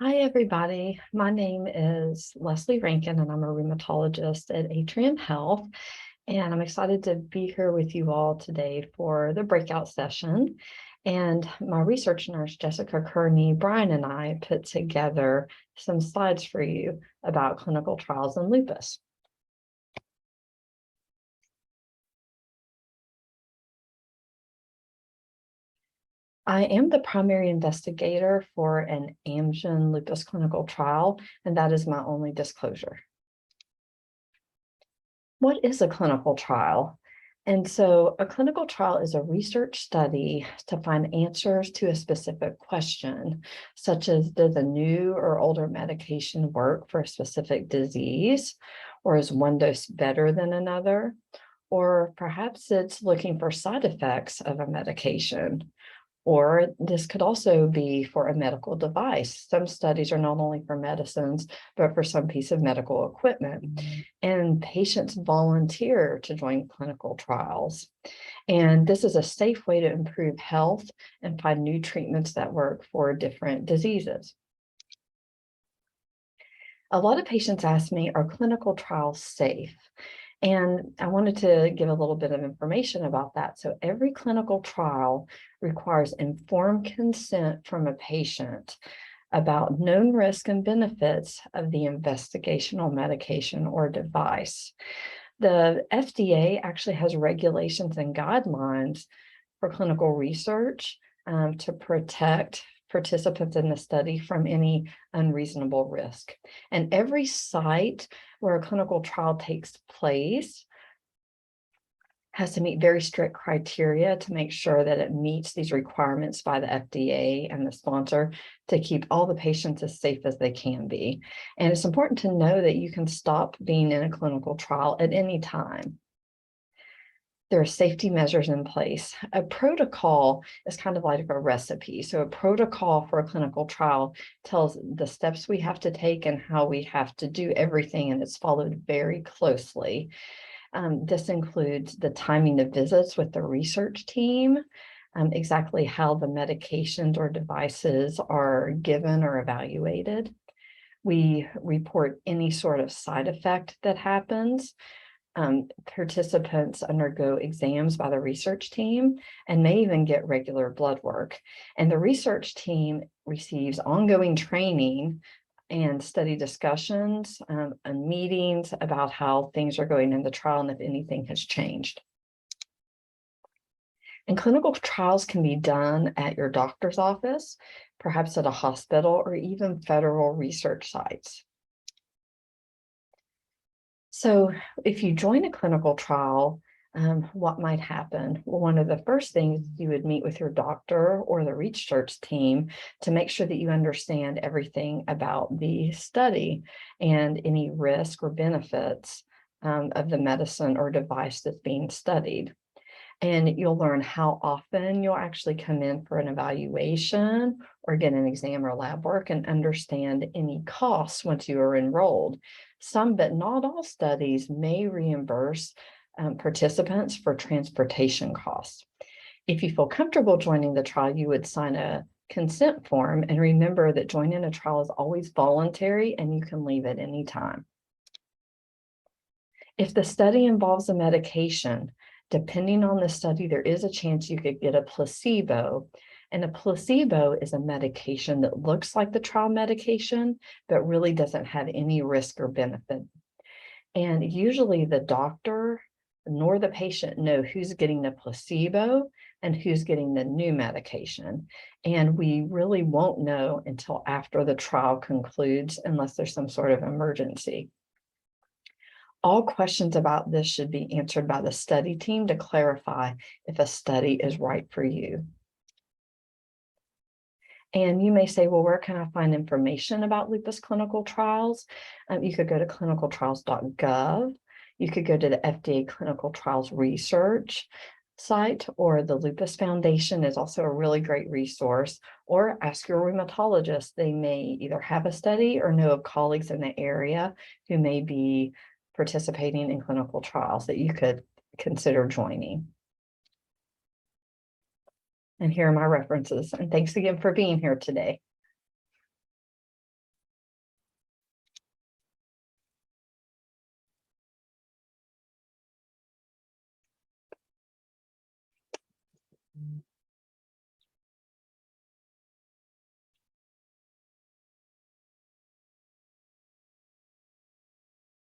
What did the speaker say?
Hi, everybody. My name is Leslie Ranken, and I'm a rheumatologist at Atrium Health. And I'm excited to be here with you all today for the breakout session. And my research nurse, Jessica Kearney, Brian, and I put together some slides for you about clinical trials in lupus. I am the primary investigator for an Amgen lupus clinical trial, and that is my only disclosure. What is a clinical trial? And so a clinical trial is a research study to find answers to a specific question, such as does a new or older medication work for a specific disease, or is one dose better than another? Or perhaps it's looking for side effects of a medication. Or this could also be for a medical device. Some studies are not only for medicines, but for some piece of medical equipment. And patients volunteer to join clinical trials. And this is a safe way to improve health and find new treatments that work for different diseases. A lot of patients ask me, are clinical trials safe? And I wanted to give a little bit of information about that. So every clinical trial requires informed consent from a patient about known risk and benefits of the investigational medication or device. The FDA actually has regulations and guidelines for clinical research to protect participants in the study from any unreasonable risk. And every site where a clinical trial takes place has to meet very strict criteria to make sure that it meets these requirements by the FDA and the sponsor to keep all the patients as safe as they can be. And it's important to know that you can stop being in a clinical trial at any time. There are safety measures in place. A protocol is kind of like a recipe. So a protocol for a clinical trial tells the steps we have to take and how we have to do everything, and it's followed very closely. This includes the timing of visits with the research team, exactly how the medications or devices are given or evaluated. We report any sort of side effect that happens. Participants undergo exams by the research team and may even get regular blood work. And the research team receives ongoing training and study discussions and meetings about how things are going in the trial and if anything has changed. And clinical trials can be done at your doctor's office, perhaps at a hospital, or even federal research sites. So if you join a clinical trial, what might happen? Well, one of the first things you would meet with your doctor or the research team to make sure that you understand everything about the study and any risk or benefits of the medicine or device that's being studied. And you'll learn how often you'll actually come in for an evaluation or get an exam or lab work and understand any costs once you are enrolled. Some, but not all studies may reimburse participants for transportation costs. If you feel comfortable joining the trial, you would sign a consent form, and remember that joining a trial is always voluntary and you can leave at any time. If the study involves a medication, depending on the study, there is a chance you could get a placebo. And a placebo is a medication that looks like the trial medication, but really doesn't have any risk or benefit. And usually the doctor nor the patient know who's getting the placebo and who's getting the new medication. And we really won't know until after the trial concludes, unless there's some sort of emergency. All questions about this should be answered by the study team to clarify if a study is right for you. And you may say, well, where can I find information about lupus clinical trials? You could go to clinicaltrials.gov. You could go to the FDA Clinical Trials Research site, or the Lupus Foundation is also a really great resource, or ask your rheumatologist. They may either have a study or know of colleagues in the area who may be participating in clinical trials that you could consider joining. And here are my references. And thanks again for being here today.